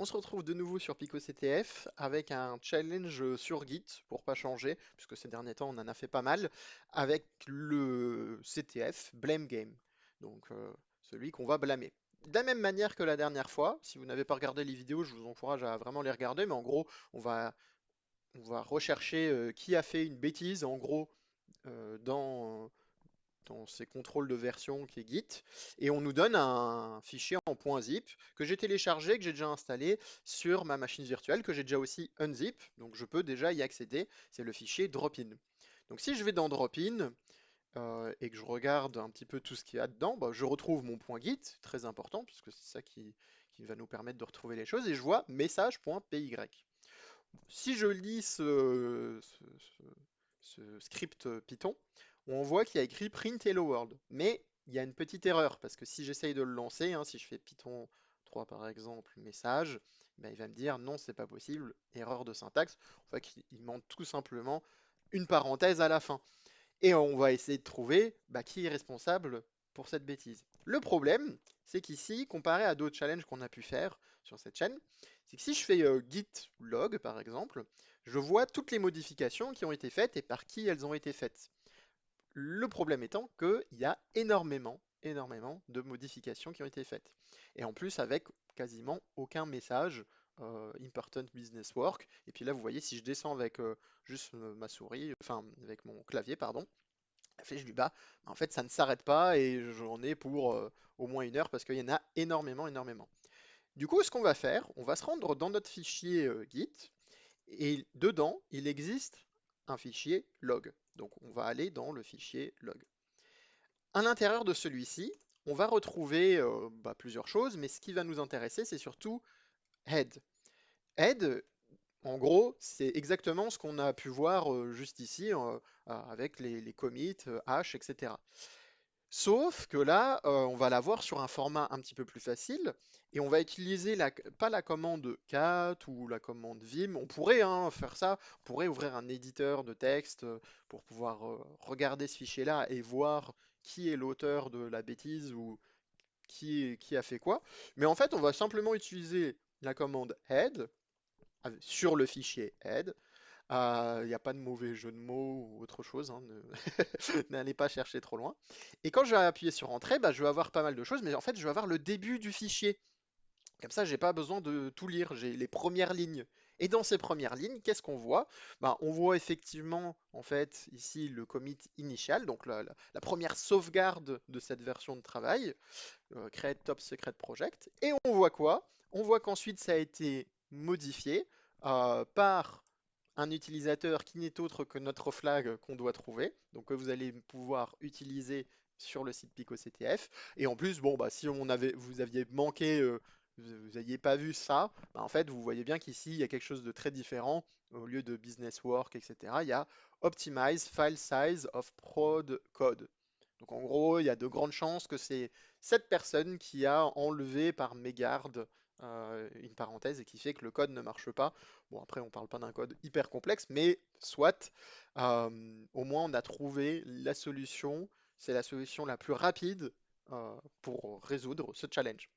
On se retrouve de nouveau sur PicoCTF avec un challenge sur Git pour pas changer, puisque ces derniers temps on en a fait pas mal, avec le CTF Blame Game, donc celui qu'on va blâmer. De la même manière que la dernière fois, si vous n'avez pas regardé les vidéos, je vous encourage à vraiment les regarder, mais en gros on va, on va rechercher qui a fait une bêtise, en gros dans ces contrôles de version qui est Git, et on nous donne un fichier en .zip que j'ai téléchargé, que j'ai déjà installé sur ma machine virtuelle, que j'ai déjà aussi unzip, donc je peux déjà y accéder, c'est le fichier Dropin. Donc si je vais dans Dropin et que je regarde un petit peu tout ce qu'il y a dedans, bah, je retrouve mon .git, très important, puisque c'est ça qui va nous permettre de retrouver les choses, et je vois message.py. Si je lis ce script Python, on voit qu'il y a écrit print hello world. Mais il y a une petite erreur, parce que si j'essaye de le lancer, hein, si je fais Python 3 par exemple, message, ben, il va me dire non, c'est pas possible, erreur de syntaxe. On voit qu'il manque tout simplement une parenthèse à la fin. Et on va essayer de trouver bah, qui est responsable pour cette bêtise. Le problème, c'est qu'ici, comparé à d'autres challenges qu'on a pu faire sur cette chaîne, c'est que si je fais git log par exemple, je vois toutes les modifications qui ont été faites et par qui elles ont été faites. Le problème étant qu'il y a énormément de modifications qui ont été faites. Et en plus avec quasiment aucun message important business work. Et puis là, vous voyez, si je descends avec juste ma souris, enfin avec mon clavier, pardon, la flèche du bas, en fait, ça ne s'arrête pas et j'en ai pour au moins 1 heure parce qu'il y en a énormément. Du coup, ce qu'on va faire, on va se rendre dans notre fichier Git et dedans, il existe un fichier log. Donc, on va aller dans le fichier log. À l'intérieur de celui-ci, on va retrouver bah, plusieurs choses, mais ce qui va nous intéresser, c'est surtout head. Head, en gros, c'est exactement ce qu'on a pu voir juste ici avec les commits, hash, etc. Sauf que là, on va l'avoir sur un format un petit peu plus facile et on va utiliser pas la commande cat ou la commande vim. On pourrait hein, faire ça, on pourrait ouvrir un éditeur de texte pour pouvoir regarder ce fichier-là et voir qui est l'auteur de la bêtise ou qui a fait quoi. Mais en fait, on va simplement utiliser la commande head sur le fichier head. Il n'y a pas de mauvais jeu de mots ou autre chose, hein, n'allez pas chercher trop loin. Et quand je vais appuyer sur Entrée, bah, je vais avoir pas mal de choses, mais en fait, je vais avoir le début du fichier. Comme ça, j'ai pas besoin de tout lire, j'ai les premières lignes. Et dans ces premières lignes, qu'est-ce qu'on voit? Bah, on voit effectivement, en fait, ici le commit initial, donc la première sauvegarde de cette version de travail, Create Top Secret Project. Et on voit quoi? On voit qu'ensuite, ça a été modifié par un utilisateur qui n'est autre que notre flag qu'on doit trouver, donc que vous allez pouvoir utiliser sur le site PicoCTF. Et en plus, bon, bah, si vous aviez manqué, vous n'aviez pas vu ça, bah, en fait, vous voyez bien qu'ici, il y a quelque chose de très différent. Au lieu de business work, etc., il y a optimize file size of prod code. Donc en gros, il y a de grandes chances que c'est cette personne qui a enlevé par mégarde une parenthèse et qui fait que le code ne marche pas. Bon, après, on parle pas d'un code hyper complexe, mais soit, au moins on a trouvé la solution. C'est la solution la plus rapide pour résoudre ce challenge.